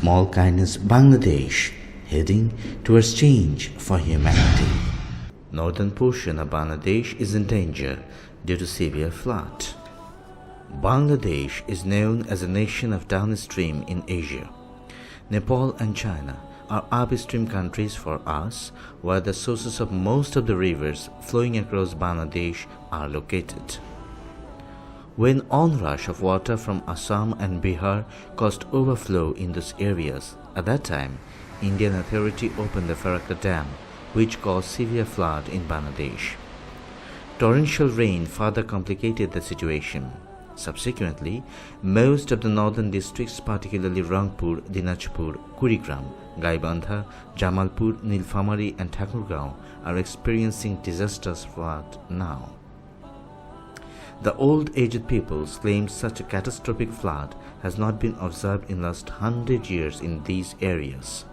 small kindness Bangladesh, heading towards change for humanity. Northern portion of Bangladesh is in danger due to severe flood. Bangladesh is known as a nation of downstream in Asia. Nepal and China are upstream countries for us, where the sources of most of the rivers flowing across Bangladesh are located. When onrush of water from Assam and Bihar caused overflow in those areas, at that time, Indian authority opened the Farakka Dam, which caused severe flood in Bangladesh. Torrential rain further complicated the situation. Subsequently, most of the northern districts, particularly Rangpur, Dinajpur, Kurigram, Gaibandha, Jamalpur, Nilphamari and Thakurgaon, are experiencing disastrous flood now. The old-aged peoples claim such a catastrophic flood has not been observed in last 100 years in these areas.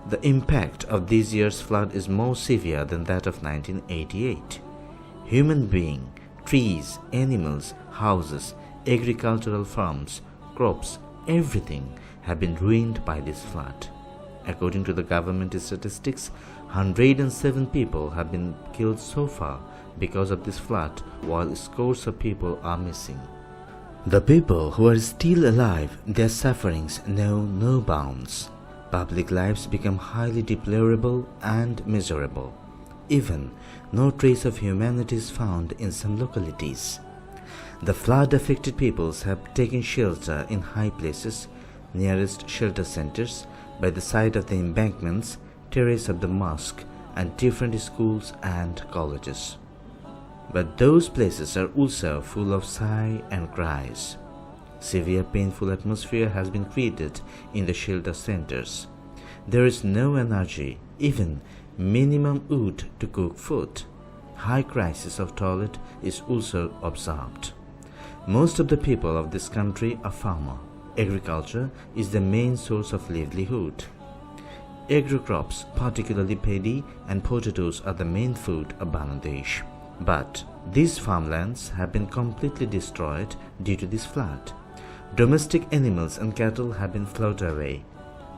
The impact of this year's flood is more severe than that of 1988. Human beings, trees, animals, houses, agricultural farms, crops, everything have been ruined by this flood. According to the government statistics, 107 people have been killed so far because of this flood, while scores of people are missing. The people who are still alive, their sufferings know no bounds. Public lives become highly deplorable and miserable. Even no trace of humanity is found in some localities. The flood-affected peoples have taken shelter in high places, nearest shelter centers, by the side of the embankments, terrace of the mosque, and different schools and colleges. But those places are also full of sigh and cries. Severe painful atmosphere has been created in the shelter centers. There is no energy, even minimum wood to cook food. High crisis of toilet is also observed. Most of the people of this country are farmer. Agriculture is the main source of livelihood. Agro crops, particularly paddy and potatoes, are the main food of Bangladesh. But these farmlands have been completely destroyed due to this flood. Domestic animals and cattle have been floated away.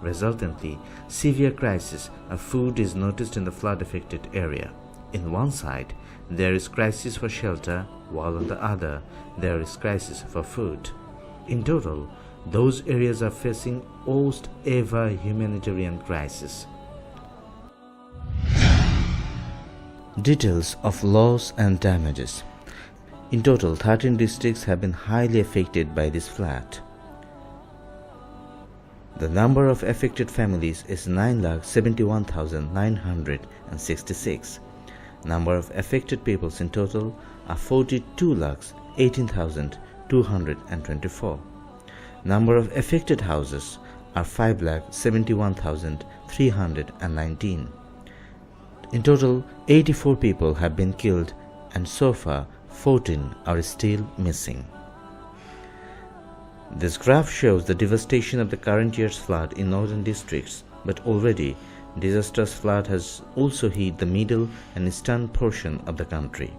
Resultantly, severe crisis of food is noticed in the flood-affected area. In one side, there is crisis for shelter, while on the other, there is crisis for food. In total, those areas are facing worst ever humanitarian crisis. Details of loss and damages. In total, 13 districts have been highly affected by this flood. The number of affected families is 9,71,966. Number of affected peoples in total are 42,18,224. Number of affected houses are 5,71,319. In total, 84 people have been killed, and so far 14 are still missing. This graph shows the devastation of the current year's flood in northern districts, but already disastrous flood has also hit the middle and eastern portion of the country.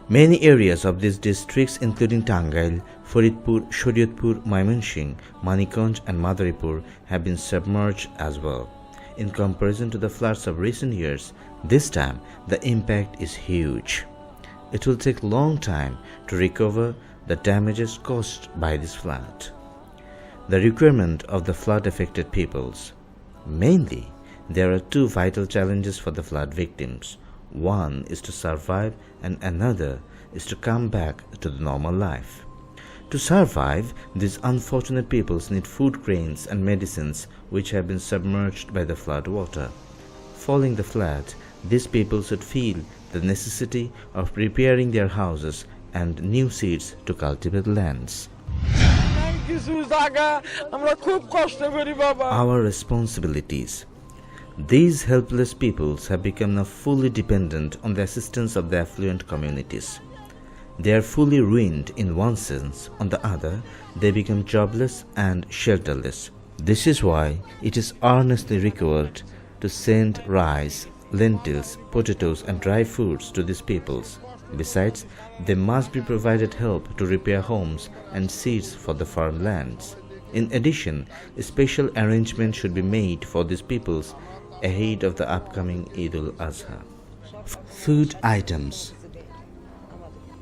Many areas of these districts, including Tangail, Faridpur, Shariatpur, Mymensingh, Maniganj and Madaripur, have been submerged as well. In comparison to the floods of recent years, this time the impact is huge. It will take a long time to recover the damages caused by this flood. The requirement of the flood-affected peoples. Mainly, there are two vital challenges for the flood victims. One is to survive and another is to come back to the normal life. To survive, these unfortunate peoples need food grains and medicines which have been submerged by the flood water. Following the flood, these people should feel the necessity of preparing their houses and new seeds to cultivate lands. Our responsibilities. These helpless peoples have become now fully dependent on the assistance of the affluent communities. They are fully ruined in one sense, on the other, they become jobless and shelterless. This is why it is earnestly required to send rice, lentils, potatoes and dry foods to these peoples. Besides, they must be provided help to repair homes and seeds for the farmlands. In addition, a special arrangement should be made for these peoples ahead of the upcoming Eid al-Azha. Food items.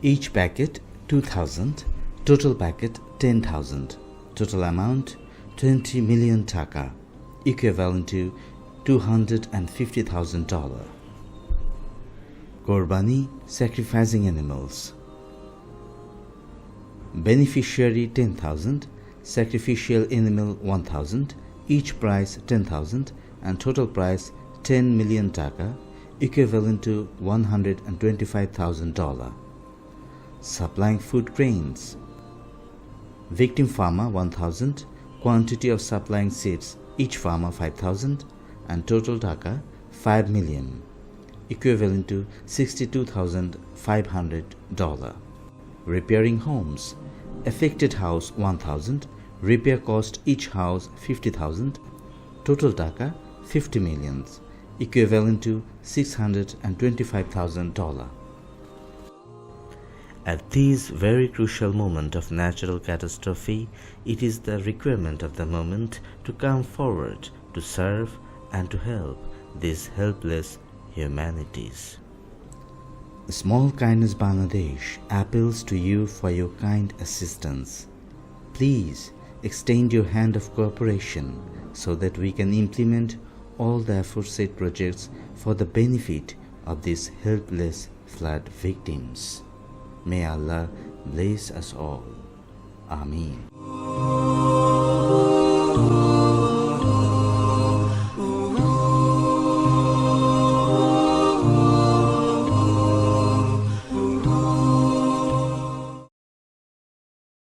Each packet 2,000, total packet 10,000, total amount 20 million taka, equivalent to $250,000. Qurbani, sacrificing animals. Beneficiary 10,000, sacrificial animal 1,000, each price 10,000 and total price 10 million taka, equivalent to $125,000. Supplying food grains. Victim farmer 1,000, quantity of supplying seeds, each farmer 5,000 and total taka 5 million, equivalent to $62,500. Repairing homes. Affected house 1,000, repair cost each house 50,000, total taka 50 million, equivalent to $625,000. At this very crucial moment of natural catastrophe, it is the requirement of the moment to come forward to serve and to help these helpless humanities. Small Kindness Bangladesh appeals to you for your kind assistance. Please extend your hand of cooperation so that we can implement all the aforesaid projects for the benefit of these helpless flood victims. May Allah bless us all. Ameen.